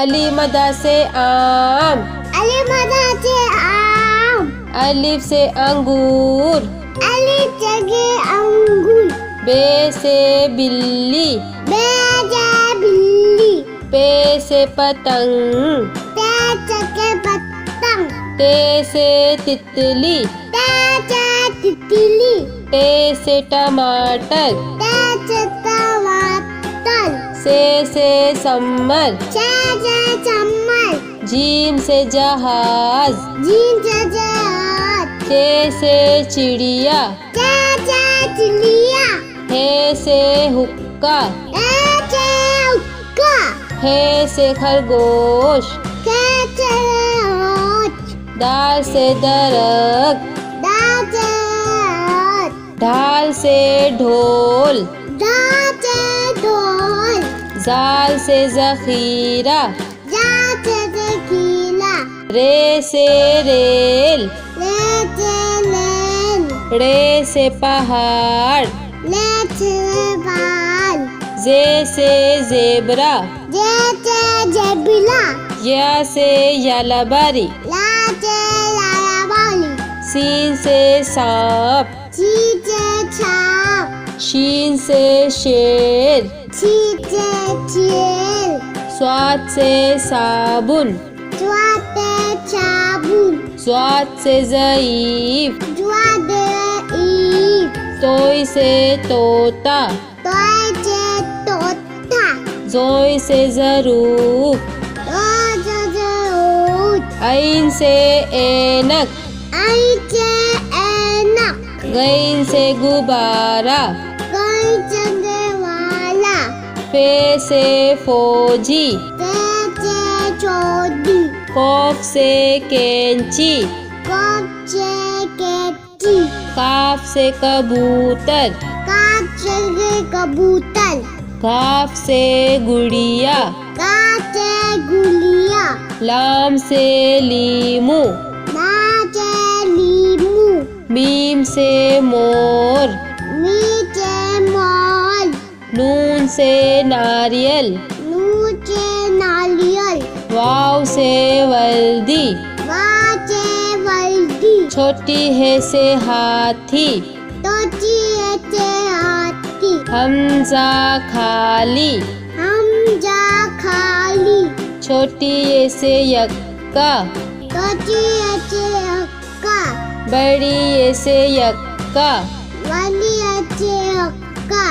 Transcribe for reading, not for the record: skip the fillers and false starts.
अली मदा से आम, अलिफ मदा से आम, अलिफ से अंगूर, अलिफ जगह अंगूर, बे से बिल्ली, बे से बिल्ली, पे से पतंग, ते जगह पतंग, ते से तितली, ते से तितली, टे से टमाटर, ते से टमाटर, से सम्मर, से चम्मच, जीम से जहाज, जीन से जहाज, चे से चिड़िया, से चिड़िया, हे से हुक्का, से हुक्का, हे से खरगोश, से होश, दाल से दरख्त, दाल से हाथ, ढाल से ढोल, दाल से ढोल, जाल से जखीरा, दाल से कीला, रे से रेल, ले से लेन, रे से पहाड़, ले से बाल, जे से जेबरा, जे से जेबिला, या से यालाबारी, ला से लायावाली, सीन से सांप, ची से छाप, शीन से शेर, छी से छेल, स्वाद से साबुन, ज्वाते साबुन, स्वाद से ज़ईफ, ज्वादे ईद, तोई से तोता, तोय से तोता, जोई से ज़रूफ, ऐन से ऐनक, आई से ऐनक, गैन से गुब्बारा, कई जगह वाला, फे से फौजी, ते से चौदी, कौफ से कैंची, कप से केटी, काफ से कबूतर, काप से कबूतर, काफ से गुड़िया, काप से गुलिया, लाम से लीमू, ना से लीमू, मीम से मोर, मी से मॉल, नून से नारियल, नू से नारियल, वाव से वर्दी, वा से वर्दी, छोटी है से हाथी, तोची से हाथी, हमजा खाली, हम जा खाली, छोटी ए से यक्का, तोची से हक्का, बड़ी ए से यक्का, वाली से हक्का।